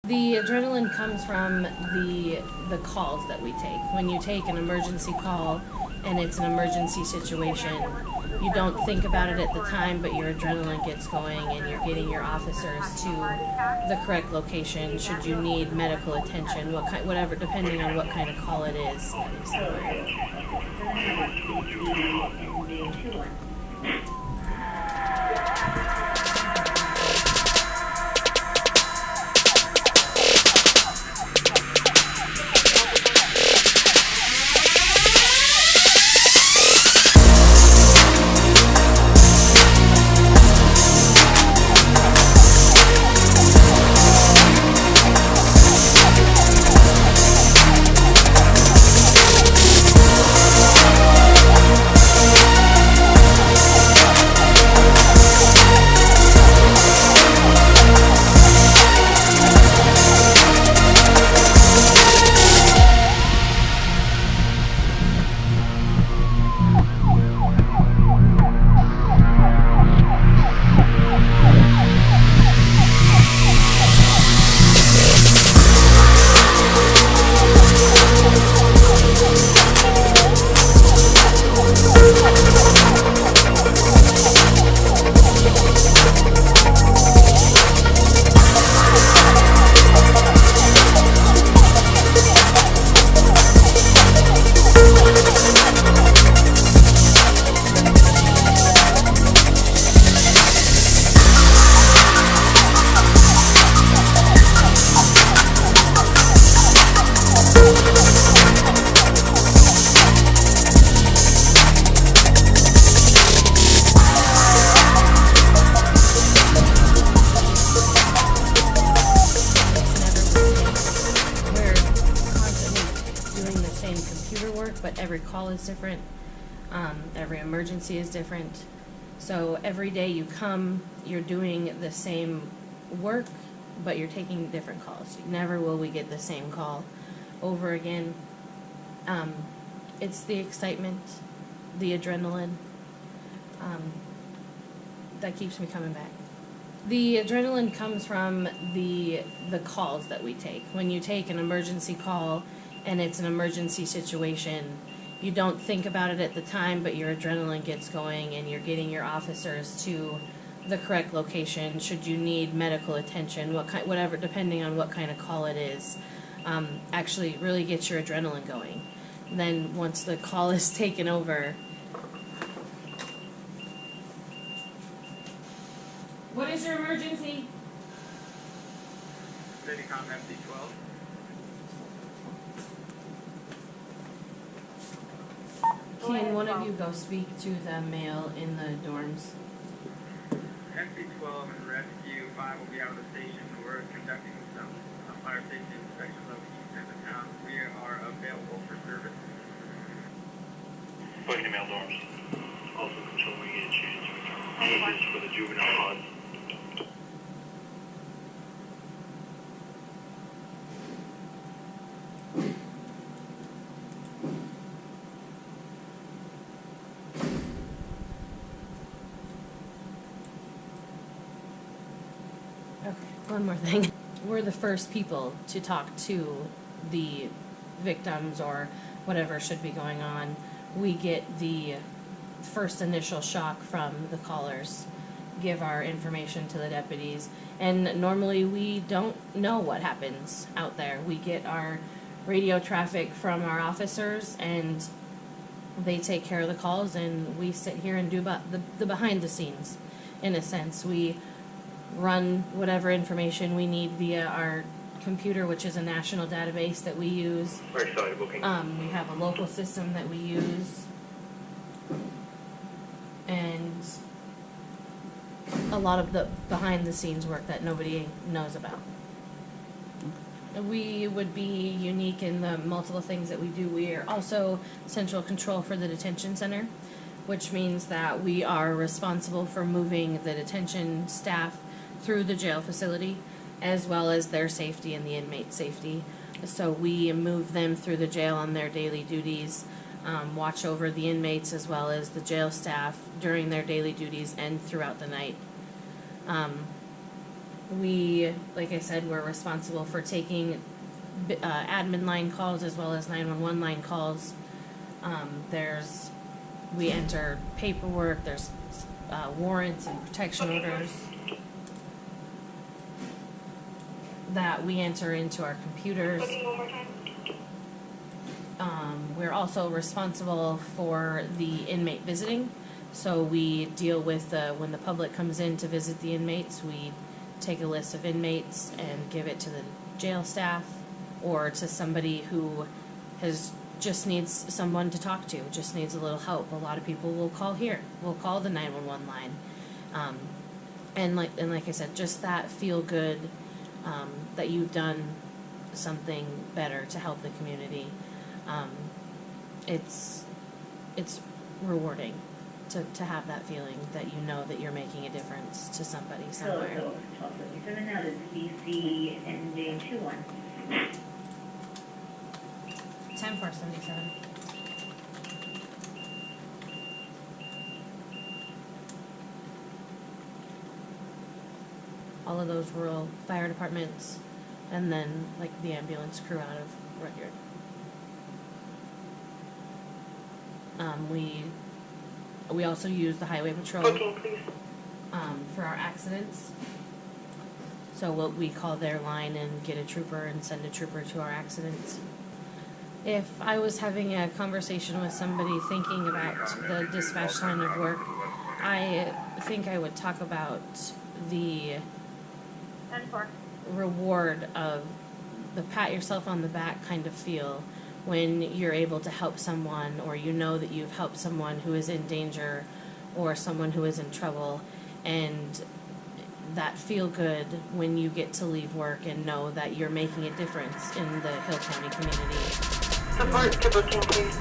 The adrenaline comes from the calls that we take. When you take an emergency call and it's an emergency situation, you don't think about it at the time, but your adrenaline gets going and you're getting your officers to the correct location should you need medical attention, whatever, depending on what kind of call it is. But every call is different. Every emergency is different. So every day you come, you're doing the same work, but you're taking different calls. Never will we get the same call over again. It's the excitement, the adrenaline, that keeps me coming back. The adrenaline comes from the calls that we take. When you take an emergency call and it's an emergency situation, you don't think about it at the time, but your adrenaline gets going and you're getting your officers to the correct location should you need medical attention, whatever, depending on what kind of call it is. Actually really gets your adrenaline going. Then once the call is taken over, what is your emergency? Citycom MC12. Can one of you go speak to the male in the dorms? MC12 and Rescue 5 will be out of the station. We're conducting some fire safety inspections of the east end of town. We are available for service. Pushing the male dorms. Also control when you get a chance for the juvenile pod. Okay, one more thing. We're the first people to talk to the victims or whatever should be going on. We get the first initial shock from the callers, give our information to the deputies, and normally we don't know what happens out there. We get our radio traffic from our officers and they take care of the calls, and we sit here and do the behind the scenes. In a sense, we run whatever information we need via our computer, which is a national database that we use. Very excited booking. We have a local system that we use, and a lot of the behind the scenes work that nobody knows about. We would be unique in the multiple things that we do. We are also central control for the detention center, which means that we are responsible for moving the detention staff through the jail facility, as well as their safety and the inmate safety. So we move them through the jail on their daily duties, watch over the inmates as well as the jail staff during their daily duties and throughout the night. We, like I said, we're responsible for taking admin line calls as well as 911 line calls. We enter paperwork, there's warrants and protection orders that we enter into our computers. We're also responsible for the inmate visiting. So we deal with when the public comes in to visit the inmates, we take a list of inmates and give it to the jail staff or to somebody who just needs someone to talk to, just needs a little help. A lot of people will call here, will call the 911 line. And like I said, just that feel good that you've done something better to help the community. It's rewarding to have that feeling that you know that you're making a difference to somebody somewhere. So 1277 now, this BC ending 21. 10-477. All of those rural fire departments, and then like the ambulance crew out of Rudyard. We also use the highway patrol for our accidents. So we call their line and get a trooper and send a trooper to our accidents. If I was having a conversation with somebody thinking about the dispatch line of work, I think I would talk about the reward of the pat yourself on the back kind of feel when you're able to help someone, or you know that you've helped someone who is in danger or someone who is in trouble, and that feel good when you get to leave work and know that you're making a difference in the Hill County community. Support to booking, please.